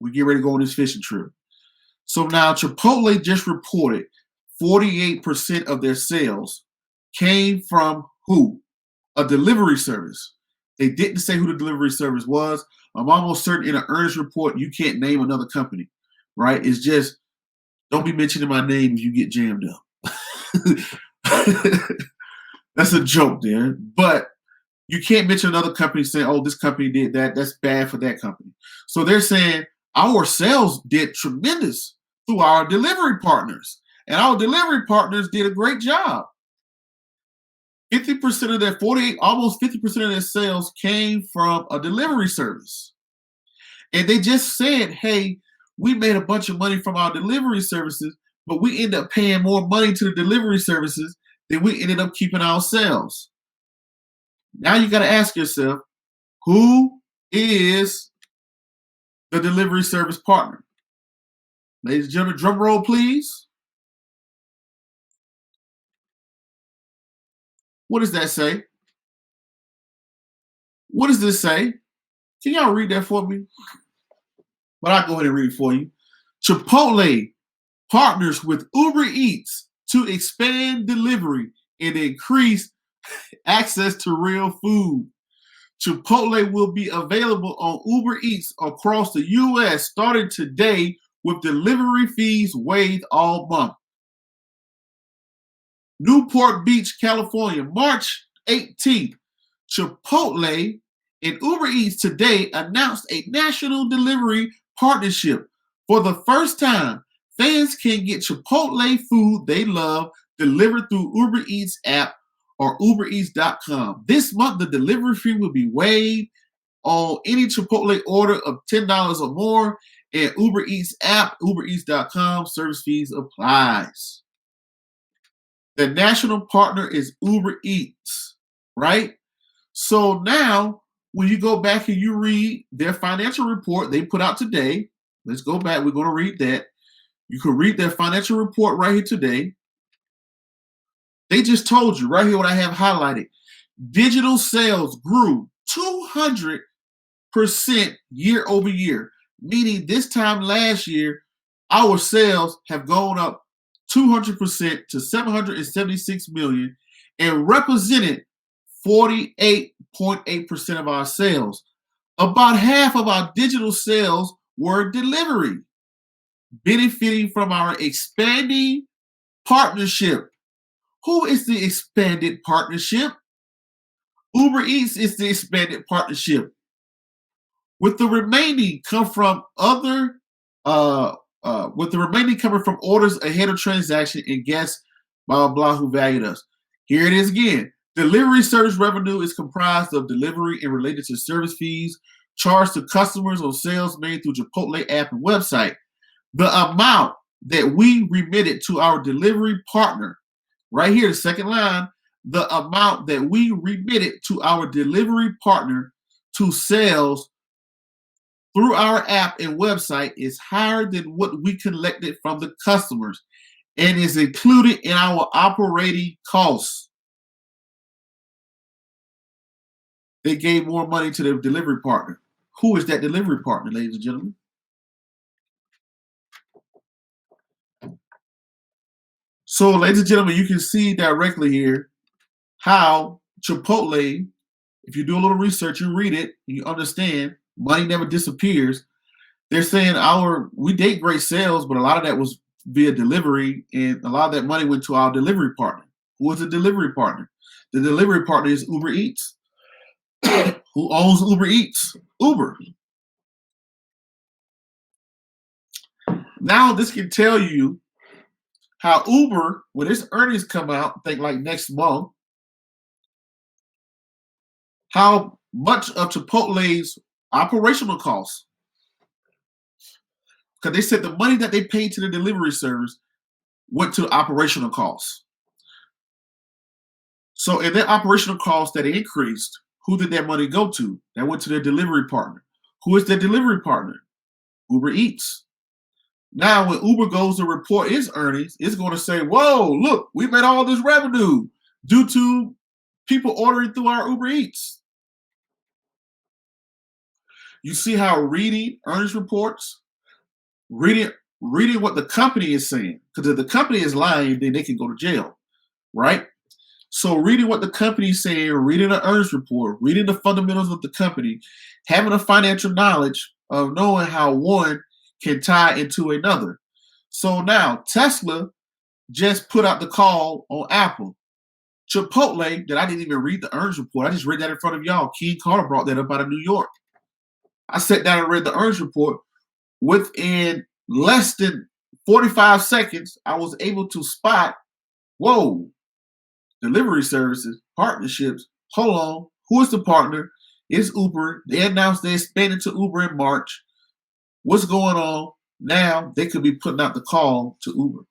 We get ready to go on this fishing trip. So now Chipotle just reported 48% of their sales came from who? A delivery service. They didn't say who the delivery service was. I'm almost certain in an earnings report you can't name another company, right? It's just don't be mentioning my name if you get jammed up. That's a joke there. But you can't mention another company saying, oh, this company did that. That's bad for that company. So they're saying our sales did tremendous through our delivery partners. And our delivery partners did a great job. 50% of their almost 50% of their sales came from a delivery service. And they just said, hey, we made a bunch of money from our delivery services, but we end up paying more money to the delivery services than we ended up keeping ourselves. Now you got to ask yourself, who is the delivery service partner? Ladies and gentlemen, drum roll, please. What does that say? What does this say? Can y'all read that for me? But I'll go ahead and read it for you. Chipotle partners with Uber Eats to expand delivery and increase access to real food. Chipotle will be available on Uber Eats across the U.S. starting today with delivery fees waived all month. Newport Beach, California, March 18th. Chipotle and Uber Eats today announced a national delivery partnership. For the first time, fans can get Chipotle food they love delivered through Uber Eats app or UberEats.com. This month, the delivery fee will be waived on any Chipotle order of $10 or more, and Uber Eats app, UberEats.com, service fees applies. The national partner is Uber Eats, right? So now, when you go back and you read their financial report they put out today, let's go back. We're going to read that. You can read their financial report right here today. They just told you right here what I have highlighted. Digital sales grew 200% year over year, meaning this time last year, our sales have gone up 200% to 776 million and represented 48.8% of our sales. About half of our digital sales were delivery, benefiting from our expanding partnership. Who is the expanded partnership? Uber Eats is the expanded partnership. With the remaining come from other with the remaining coming from orders ahead of transaction and guests, blah, blah, blah, who valued us. Here it is again. Delivery service revenue is comprised of delivery and related to service fees charged to customers on sales made through Chipotle app and website. The amount that we remitted to our delivery partner, right here, the second line, the amount that we remitted to our delivery partner to sales through our app and website is higher than what we collected from the customers and is included in our operating costs. They gave more money to the delivery partner. Who is that delivery partner, ladies and gentlemen? So, ladies and gentlemen, you can see directly here how Chipotle, if you do a little research, you read it, and you understand money never disappears. They're saying we did great sales, but a lot of that was via delivery, and a lot of that money went to our delivery partner. Who was the delivery partner? The delivery partner is Uber Eats. Who owns Uber Eats? Uber. Now this can tell you how Uber, when its earnings come out, I think like next month, how much of Chipotle's operational costs, because they said the money that they paid to the delivery service went to the operational costs. So in their operational costs that increased, who did that money go to? That went to their delivery partner. Who is their delivery partner? Uber Eats. Now, when Uber goes to report its earnings, it's going to say, whoa, look, we made all this revenue due to people ordering through our Uber Eats. You see how reading earnings reports reading reading what the company is saying. Because if the company is lying, then they can go to jail, right? So reading what the company is saying, reading the earnings report, reading the fundamentals of the company, having a financial knowledge of knowing how one can tie into another. So now Tesla just put out the call on Apple. Chipotle, that I didn't even read the earnings report. I just read that in front of y'all. King Carter brought that up out of New York. I sat down and read the earnings report. Within less than 45 seconds, I was able to spot, whoa, delivery services, partnerships. Hold on. Who is the partner? It's Uber. They announced they expanded to Uber in March. What's going on? Now they could be putting out the call to Uber.